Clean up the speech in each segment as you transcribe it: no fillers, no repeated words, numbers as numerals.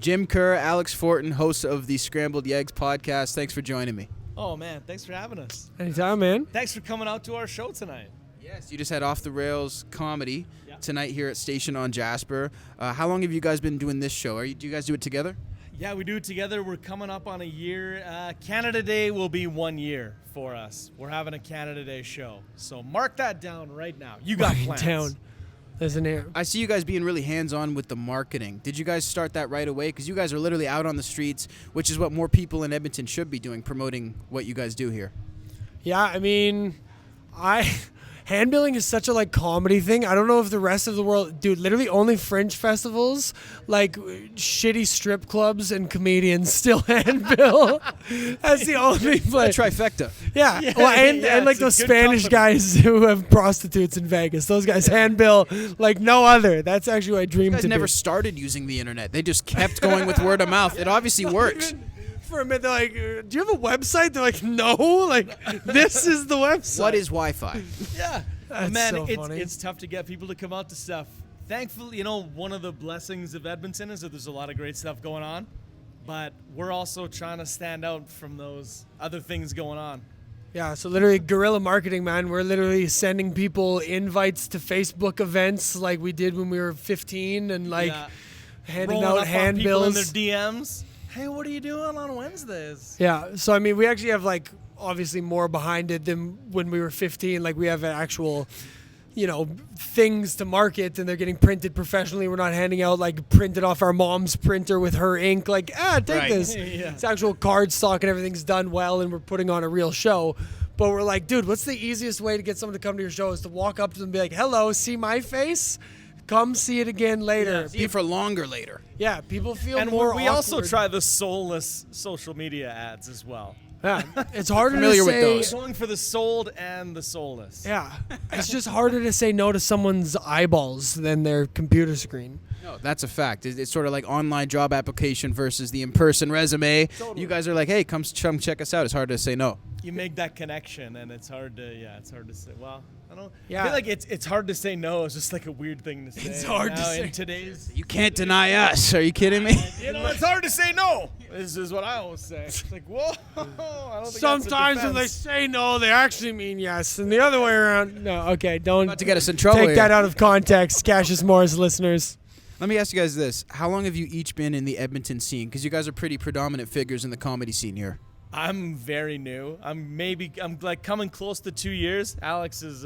Jim Kerr, Alex Fortin, hosts of the Scrambled YEG podcast. Thanks for joining me. Oh, man, thanks for having us. Anytime, man. Thanks for coming out to our show tonight. Yes, you just had Off the Rails comedy tonight here at Station on Jasper. How long have you guys been doing this show? Do you guys do it together? Yeah, we do it together. We're coming up on a year. Canada Day will be 1 year for us. We're having a Canada Day show. So mark that down right now. You got plans. Down. Isn't it? I see you guys being really hands-on with the marketing. Did you guys start that right away? Because you guys are literally out on the streets, which is what more people in Edmonton should be doing, promoting what you guys do here. Yeah, I mean, handbilling is such a comedy thing. I don't know if the rest of the world, dude, literally only fringe festivals, shitty strip clubs and comedians still handbill. That's the only place. A trifecta. Yeah. And those Spanish guys who have prostitutes in Vegas. Those guys handbill like no other. That's actually what I dream You guys to never do. started using the internet. They just kept going with word of mouth. It obviously works. For a minute, they're like, do you have a website? They're like, no. This is the website. What is Wi-Fi? Yeah. That's Man, so funny. it's tough to get people to come out to stuff. Thankfully, one of the blessings of Edmonton is that there's a lot of great stuff going on. But we're also trying to stand out from those other things going on. Yeah, so literally guerrilla marketing, man. We're literally sending people invites to Facebook events like we did when we were 15 and handing Rolling out up on people in handbills. their DMs. Hey, what are you doing on Wednesdays? Yeah, so I mean, we actually have obviously more behind it than when we were 15. We have an actual, things to market, and they're getting printed professionally. We're not handing out printed off our mom's printer with her ink. Take this. Yeah. It's actual card stock and everything's done well, and we're putting on a real show. But we're like, dude, what's the easiest way to get someone to come to your show is to walk up to them and be like, hello, see my face? Come see it again later. Yeah, see it for longer later. Yeah, people feel And more we also awkward. try the soulless social media ads as well. Yeah, it's harder Familiar to with say. those. Going for the sold and the soulless. Yeah, it's just harder to say no to someone's eyeballs than their computer screen. No, that's a fact. It's sort of like online job application versus the in-person resume. Totally. You guys are like, hey, come check us out. It's hard to say no. You make that connection, and it's hard to say. Well, I don't. Yeah. I feel like it's hard to say no. It's just a weird thing to say. It's hard to now say. in today's. You can't deny us. Are you kidding me? It's hard to say no. This is what I always say. It's like, whoa. I don't think Sometimes that's a when they defense. say no, they actually mean yes, and the other way around. No, okay, don't About to get us in trouble take here. that out of context, Cassius Morris listeners. Let me ask you guys this. How long have you each been in the Edmonton scene? Because you guys are pretty predominant figures in the comedy scene here. I'm very new. I'm coming close to 2 years. Alex is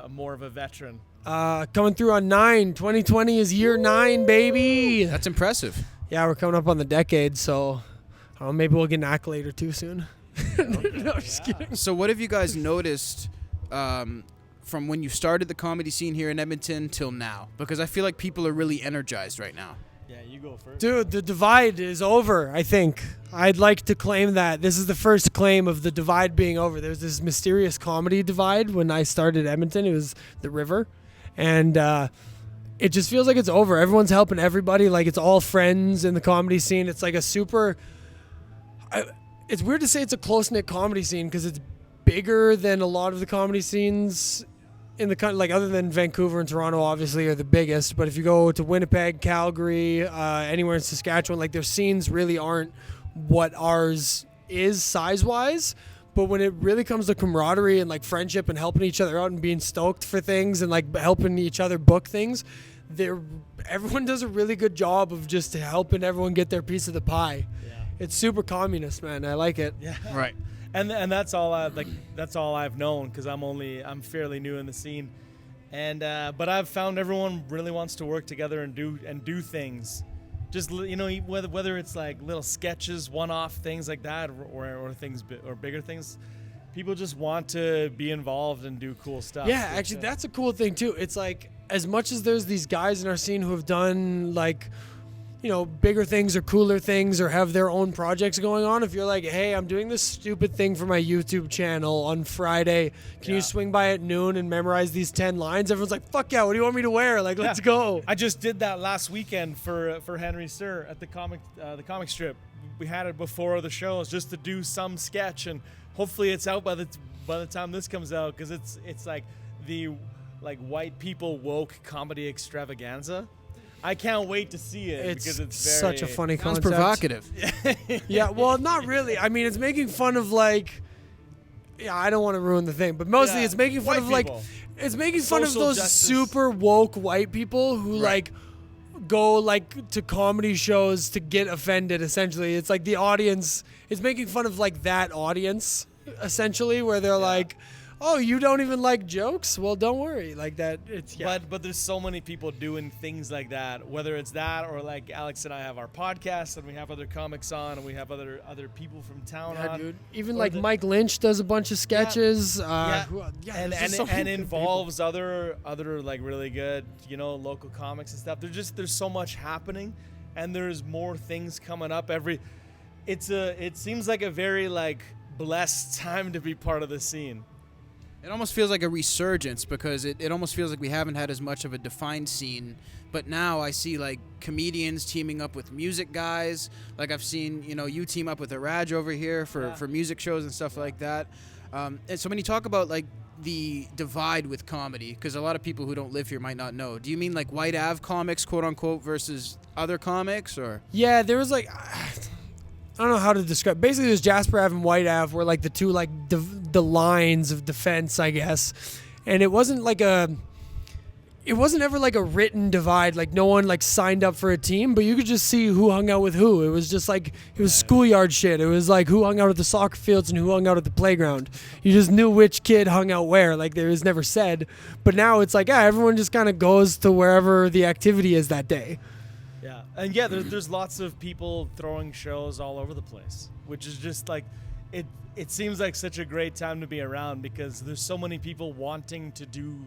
more of a veteran. Coming through on 9. 2020 is year 9, baby. That's impressive. Yeah, we're coming up on the decade, so maybe we'll get an accolade or two soon. No, just kidding. So what have you guys noticed from when you started the comedy scene here in Edmonton till now? Because I feel like people are really energized right now. Yeah, you go first. Dude, the divide is over, I think. I'd like to claim that. This is the first claim of the divide being over. There's this mysterious comedy divide when I started Edmonton. It was the river. And it just feels like it's over. Everyone's helping everybody. It's all friends in the comedy scene. It's like a super... it's weird to say it's a close-knit comedy scene because it's bigger than a lot of the comedy scenes in the country, other than Vancouver and Toronto, obviously, are the biggest. But if you go to Winnipeg, Calgary, anywhere in Saskatchewan, their scenes really aren't what ours is size-wise. But when it really comes to camaraderie and friendship and helping each other out and being stoked for things and helping each other book things, everyone does a really good job of just helping everyone get their piece of the pie. Yeah. It's super communist, man. I like it. Yeah. Right. And that's all that's all I've known because I'm fairly new in the scene, and but I've found everyone really wants to work together and do things, just whether it's little sketches, one-off things like that, or things or bigger things, people just want to be involved and do cool stuff. Yeah, actually, that's a cool thing too. It's as much as there's these guys in our scene who have done bigger things or cooler things or have their own projects going on. If you're like, hey, I'm doing this stupid thing for my YouTube channel on Friday. Can you swing by at noon and memorize these 10 lines? Everyone's like, fuck yeah, what do you want me to wear? Let's go. I just did that last weekend for Henry Sir at the comic strip. We had it before the shows just to do some sketch, and hopefully it's out by the time this comes out because it's the white people woke comedy extravaganza. I can't wait to see it because it's very, such a funny Sounds concept. provocative. Yeah, well, not really. I mean, it's making fun of like, yeah, I don't want to ruin the thing, but mostly Yeah, it's making fun white of like, people. it's making fun of Social those justice. super woke white people who like go like to comedy shows to get offended. Essentially, it's like the audience. It's making fun of like that audience, essentially, where they're like, "Oh, you don't even like jokes? Well, don't worry." Like that. It's But there's so many people doing things like that, whether it's that or like Alex and I have our podcast and we have other comics on and we have other people from town yeah, on. dude. Even Or like the- Mike Lynch does a bunch of sketches. Yeah. And and involves other like really good, local comics and stuff. There's so much happening, and there's more things coming up it seems like a very like blessed time to be part of the scene. It almost feels like a resurgence because it almost feels like we haven't had as much of a defined scene. But now I see like comedians teaming up with music guys. Like I've seen, you team up with Iraj over here for music shows and stuff like that. And so when you talk about like the divide with comedy, because a lot of people who don't live here might not know, do you mean like White Ave comics, quote unquote, versus other comics, or? Yeah, there was like, I don't know how to describe. Basically, there's Jasper Ave and White Ave were like the two like the lines of defense, I guess. And it wasn't ever like a written divide. Like no one like signed up for a team, but you could just see who hung out with who. It was just like it was schoolyard shit. It was like who hung out at the soccer fields and who hung out at the playground. You just knew which kid hung out where. Like there was never said. But now it's like everyone just kind of goes to wherever the activity is that day. Yeah, and yeah, there's lots of people throwing shows all over the place, which is just like, it seems like such a great time to be around because there's so many people wanting to do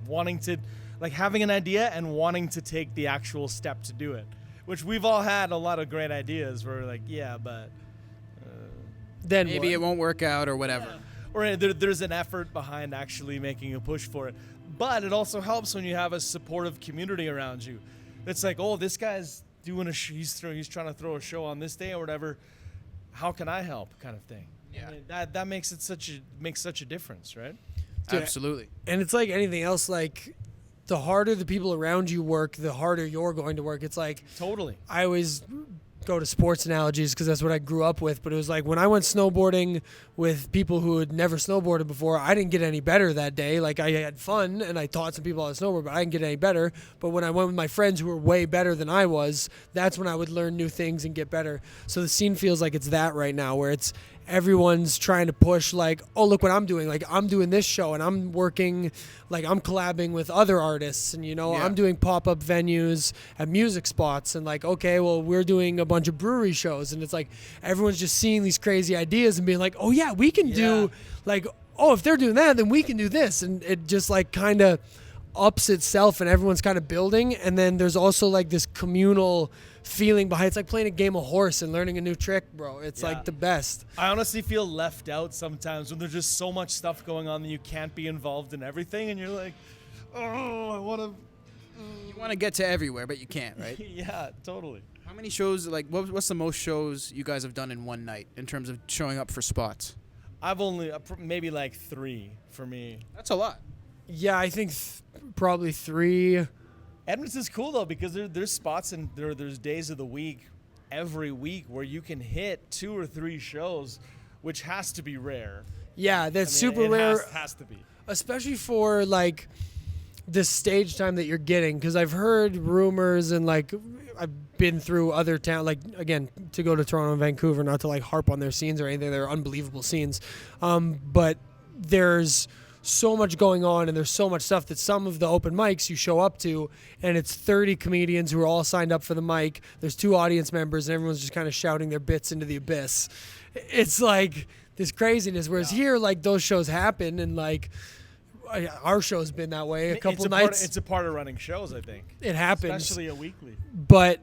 wanting to, like having an idea and wanting to take the actual step to do it, which we've all had a lot of great ideas where we're like, but Then Maybe what? it won't work out or whatever. or there's an effort behind actually making a push for it. But it also helps when you have a supportive community around you. It's like, oh, this guy's doing he's trying to throw a show on this day or whatever. How can I help? Kind of thing. Yeah. I mean, that makes such a difference, right? Dude, Absolutely. And it's like anything else, like the harder the people around you work, the harder you're going to work. It's like Totally. I always go to sports analogies because that's what I grew up with. But it was like when I went snowboarding with people who had never snowboarded before, I didn't get any better that day. Like I had fun and I taught some people how to snowboard, but I didn't get any better. But when I went with my friends who were way better than I was, that's when I would learn new things and get better. So the scene feels like it's that right now where it's everyone's trying to push like, oh, look what I'm doing. Like I'm doing this show and I'm working, like I'm collabing with other artists and, I'm doing pop-up venues at music spots and like, okay, well, we're doing a bunch of brewery shows. And it's like, everyone's just seeing these crazy ideas and being like, oh yeah, we can do like, oh, if they're doing that, then we can do this. And it just like kind of ups itself and everyone's kind of building. And then there's also like this communal feeling behind. It's like playing a game of horse and learning a new trick, bro. It's like the best. I honestly feel left out sometimes when there's just so much stuff going on that you can't be involved in everything, and you're like, oh, I want to. You want to get to everywhere, but you can't, right? Yeah, totally. How many shows, like, what's the most shows you guys have done in one night in terms of showing up for spots? I've only maybe like 3 for me. That's a lot. Yeah, I think probably 3. Edmonton's cool though because there's spots and there's days of the week, every week where you can hit 2 or 3 shows, which has to be rare. Yeah, that's I mean, super it rare, Has to be. especially for like the stage time that you're getting. Because I've heard rumors and like I've been through other towns, like again to go to Toronto and Vancouver, not to like harp on their scenes or anything. They're unbelievable scenes, but there's so much going on and there's so much stuff that some of the open mics you show up to and it's 30 comedians who are all signed up for the mic. There's 2 audience members and everyone's just kind of shouting their bits into the abyss. It's like this craziness. Whereas here, like those shows happen and like our show's been that way a couple nights. It's a part of running shows, I think. It happens. Especially a weekly. But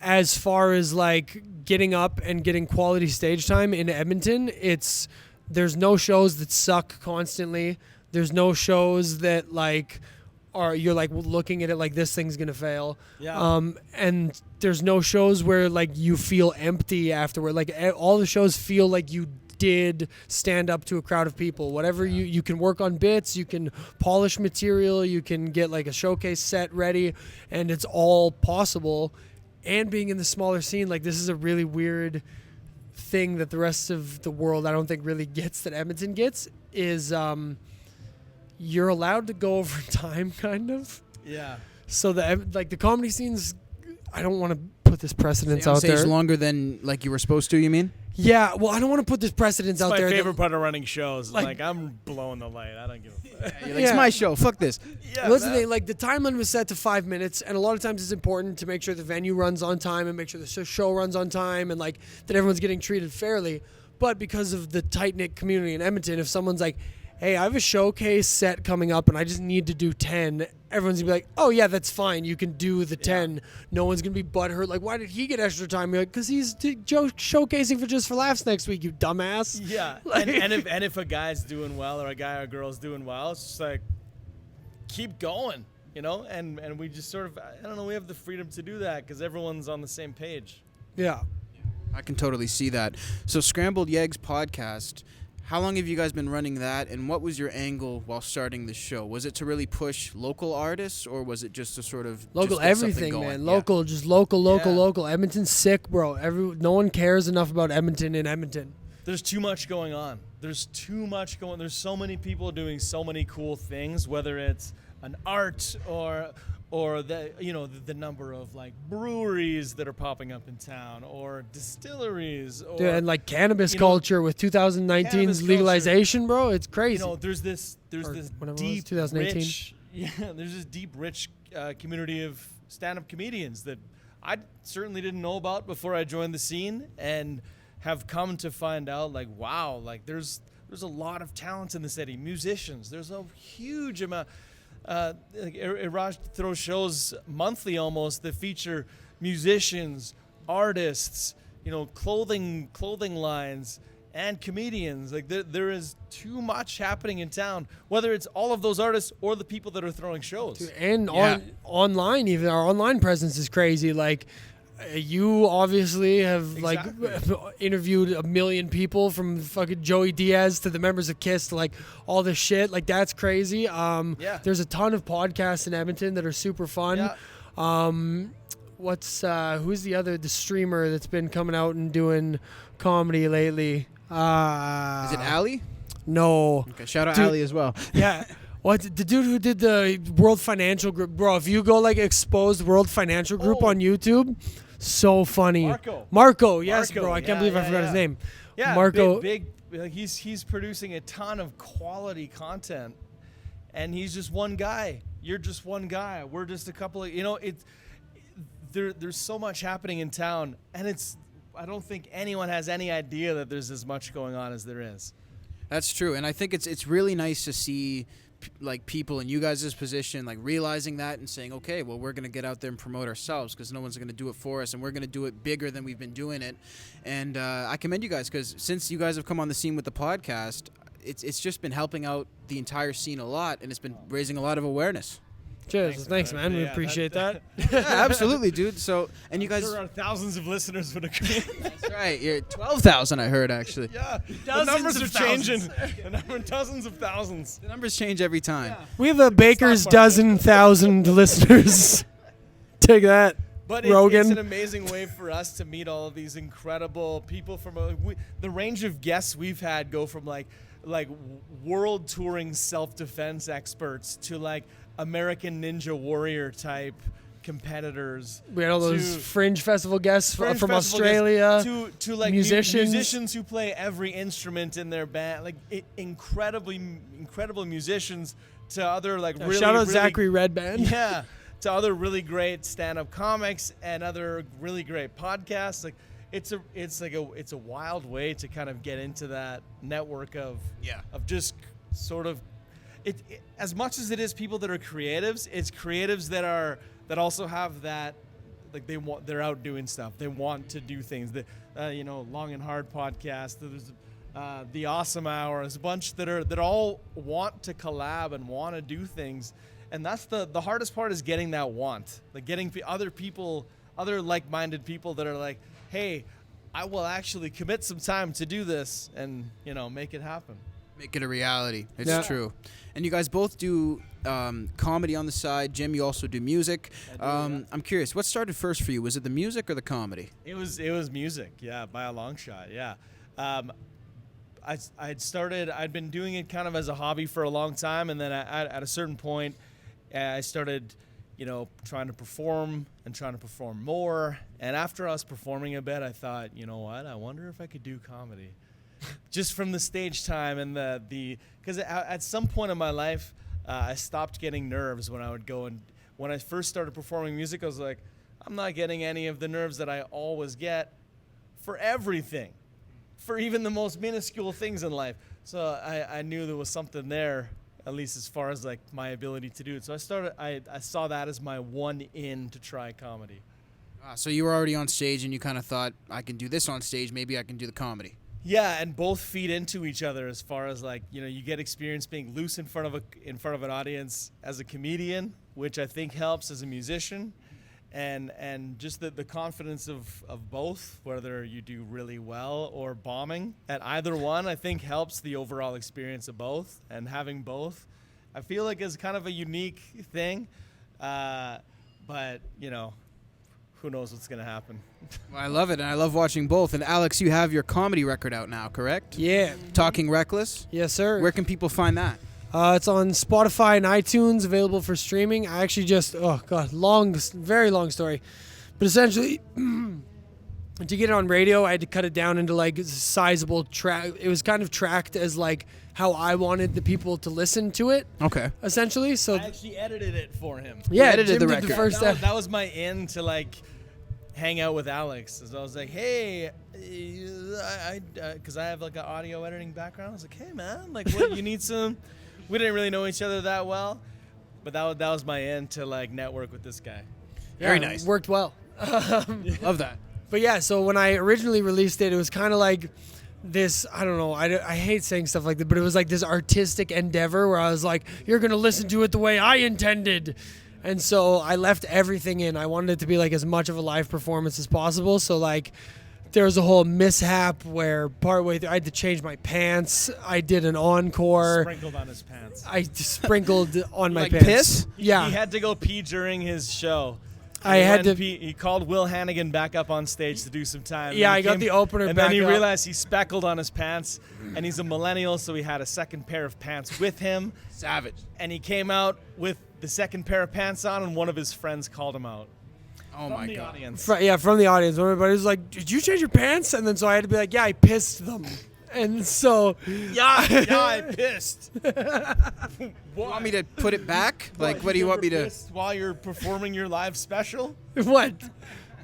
as far as like getting up and getting quality stage time in Edmonton, there's no shows that suck constantly. There's no shows that like you're like looking at it like this thing's gonna fail. Yeah. And there's no shows where like you feel empty afterward. Like all the shows feel like you did stand up to a crowd of people. Whatever you can work on bits, you can polish material, you can get like a showcase set ready, and it's all possible. And being in the smaller scene, like this is a really weird thing that the rest of the world I don't think really gets that Edmonton gets is you're allowed to go over time, kind of. Yeah. So the comedy scenes, I don't want to put this precedence out there. It's longer than like you were supposed to, you mean? Yeah, well, I don't want to put this precedence out there. My favorite part of running shows. Like I'm blowing the light. I don't give a fuck. You're like, it's my show. Fuck this. Yeah, well, that's the thing. Like the time limit was set to 5 minutes, and a lot of times it's important to make sure the venue runs on time and make sure the show runs on time, and like that everyone's getting treated fairly. But because of the tight knit community in Edmonton, if someone's like, hey, I have a showcase set coming up and I just need to do 10, everyone's going to be like, oh, yeah, that's fine. You can do the 10. No one's going to be butthurt. Like, why did he get extra time? You're like, because he's showcasing for Just for Laughs next week, you dumbass. Yeah. Like, and if a guy's doing well or a guy or a girl's doing well, it's just like, keep going, you know? And we just sort of, I don't know, we have the freedom to do that because everyone's on the same page. Yeah. I can totally see that. So Scrambled YEG's podcast, how long have you guys been running that, and what was your angle while starting the show? Was it to really push local artists, or was it just to sort of local just get something everything, going? man? Local, just local. Yeah. Edmonton's sick, bro. No one cares enough about Edmonton in Edmonton. There's too much going on. There's so many people doing so many cool things, whether it's an art or the number of like breweries that are popping up in town or distilleries or Dude, and like cannabis culture with 2019's legalization, bro. It's crazy. There's this deep 2018. rich, there's this deep rich community of stand-up comedians that I certainly didn't know about before I joined the scene, and have come to find out like, wow, like there's a lot of talent in the city. Musicians, there's a huge amount. Iraj throws shows monthly almost that feature musicians, artists, clothing lines, and comedians. Like there is too much happening in town, whether it's all of those artists or the people that are throwing shows. Dude, and online, even our online presence is crazy. Like you obviously have like interviewed 1 million people, from fucking Joey Diaz to the members of Kiss to like all this shit. Like that's crazy. There's a ton of podcasts in Edmonton that are super fun. Who's the streamer that's been coming out and doing comedy lately? Is it Ali? No. Okay, shout out Ali as well. Yeah. What, the dude who did the World Financial Group, bro? If you go like expose the World Financial Group on YouTube, so funny. Marco, yes, bro. I can't believe I forgot his name. Yeah, Marco. big. Like he's producing a ton of quality content, and he's just one guy. You're just one guy. We're just a couple of. There's so much happening in town, and I don't think anyone has any idea that there's as much going on as there is. That's true, and I think it's really nice to see like people in you guys' position like realizing that and saying, okay, well, we're going to get out there and promote ourselves because no one's going to do it for us, and we're going to do it bigger than we've been doing it. And I commend you guys, because since you guys have come on the scene with the podcast, it's just been helping out the entire scene a lot, and it's been raising a lot of awareness. Cheers. Thanks, man. We appreciate that. Yeah, absolutely, dude. So, and you guys... There are thousands of listeners would agree. That's right. You're 12,000, I heard, actually. Yeah. The numbers are changing. The number dozens of thousands. The numbers change every time. Yeah. We have a baker's dozen thousand listeners. Take that, but Rogan. It's an amazing way for us to meet all of these incredible people from the range of guests we've had go from like world touring self-defense experts to like American Ninja Warrior type competitors. We had all those fringe festival guests from Australia. To like musicians who play every instrument in their band, like incredible musicians. To other like shout out Zachary Redband. Yeah, to other really great stand-up comics and other really great podcasts. Like it's a wild way to kind of get into that network of just sort of. It as much as it is people that are creatives, it's creatives that also have that, like they're out doing stuff. They want to do things. The Long and Hard podcast. There's the Awesome Hour. There's a bunch that all want to collab and want to do things, and that's the hardest part, is getting that want, like getting other people, other like-minded people that are like, hey, I will actually commit some time to do this and, make it happen. Make it a reality. It's Yeah. true. And you guys both do comedy on the side. Jim, you also do music. I do, yeah. I'm curious, what started first for you? Was it the music or the comedy? It was music, yeah, by a long shot, yeah. I'd been doing it kind of as a hobby for a long time, and then at a certain point, I started, trying to perform more. And after I was performing a bit, I thought, you know what? I wonder if I could do comedy, just from the stage time and because at some point in my life, I stopped getting nerves when I would go and when I first started performing music, I was like, I'm not getting any of the nerves that I always get for everything, for even the most minuscule things in life. So I knew there was something there, at least as far as like my ability to do it. So I saw that as my one in to try comedy. So you were already on stage and you kind of thought, I can do this on stage, maybe I can do the comedy. Yeah, and both feed into each other as far as like, you get experience being loose in front of an audience as a comedian, which I think helps as a musician. And just the confidence of both, whether you do really well or bombing at either one, I think helps the overall experience of both. And having both, I feel like is kind of a unique thing. But, who knows what's going to happen. Well, I love it, and I love watching both. And Alex, you have your comedy record out now, correct? Yeah. Talking Reckless? Yes, sir. Where can people find that? It's on Spotify and iTunes, available for streaming. I actually very long story. But essentially, to get it on radio, I had to cut it down into like a sizable track. It was kind of tracked as like how I wanted the people to listen to it. Okay. Essentially, so I actually edited it for him. yeah, edited Jim the did record. the first That was my in to like hang out with Alex. So I was like, hey, because I have like an audio editing background. I was like, hey man, like what, you need some. We didn't really know each other that well, but that was my end to like network with this guy. Very yeah, nice. Worked well. Love that. But yeah, so when I originally released it, it was kind of like this, I don't know, I hate saying stuff like that, but it was like this artistic endeavor where I was like, you're going to listen to it the way I intended. And so I left everything in. I wanted it to be like as much of a live performance as possible. So like there was a whole mishap where partway through I had to change my pants. I did an encore. Sprinkled on his pants. I sprinkled on my Like pants. piss? Yeah. He had to go pee during his show. I He had went to pee. He called Will Hannigan back up on stage to do some time. Yeah, And he I got the opener and back then he up. realized he speckled on his pants, and he's a millennial, so he had a second pair of pants with him. Savage. And he came out with the second pair of pants on, and one of his friends called him out. Oh From my the God. audience. From the audience. Everybody was like, did you change your pants? And then so I had to be like, yeah, I pissed them. And so Yeah, I pissed. You want me to put it back? Like, what do you want me to... Pissed while you're performing your live special? what?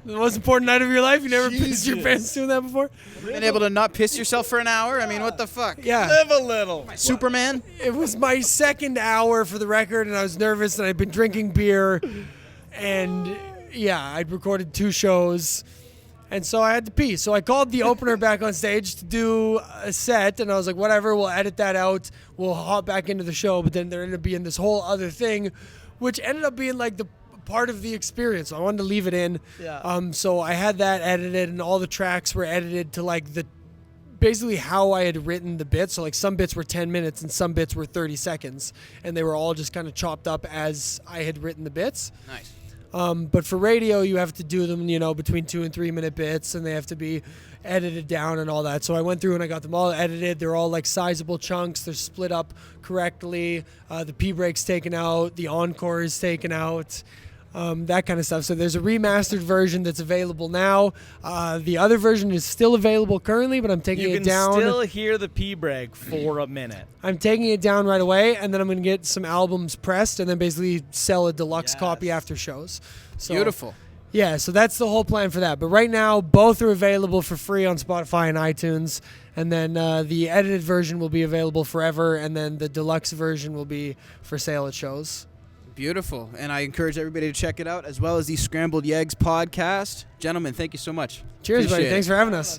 The most important night of your life? You never pissed your Jesus. pants doing that before? Been able to not piss yourself for an hour? I mean, what the fuck? Yeah. Live a little. Superman? It was my second hour for the record, and I was nervous, and I'd been drinking beer. And yeah, I'd recorded 2 shows. And so I had to pee. So I called the opener back on stage to do a set, and I was like, whatever, we'll edit that out. We'll hop back into the show. But then there ended up being this whole other thing, which ended up being like the part of the experience. So I wanted to leave it in. Yeah. So I had that edited, and all the tracks were edited to like basically how I had written the bits. So like some bits were 10 minutes and some bits were 30 seconds. And they were all just kind of chopped up as I had written the bits. Nice. But for radio, you have to do them, between 2 and 3 minute bits, and they have to be edited down and all that. So I went through and I got them all edited. They're all like sizable chunks. They're split up correctly. The P break's taken out. The encore is taken out. That kind of stuff. So there's a remastered version that's available now. The other version is still available currently, but I'm taking You it can down. still hear the pee break for a minute. I'm taking it down right away, and then I'm going to get some albums pressed and then basically sell a deluxe copy Yes. after shows. So, Beautiful. Yeah, so that's the whole plan for that. But right now, both are available for free on Spotify and iTunes. And then the edited version will be available forever, and then the deluxe version will be for sale at shows. Beautiful. And I encourage everybody to check it out, as well as the Scrambled YEGs podcast. Gentlemen, thank you so much. Cheers, buddy. Appreciate it. Thanks for having us.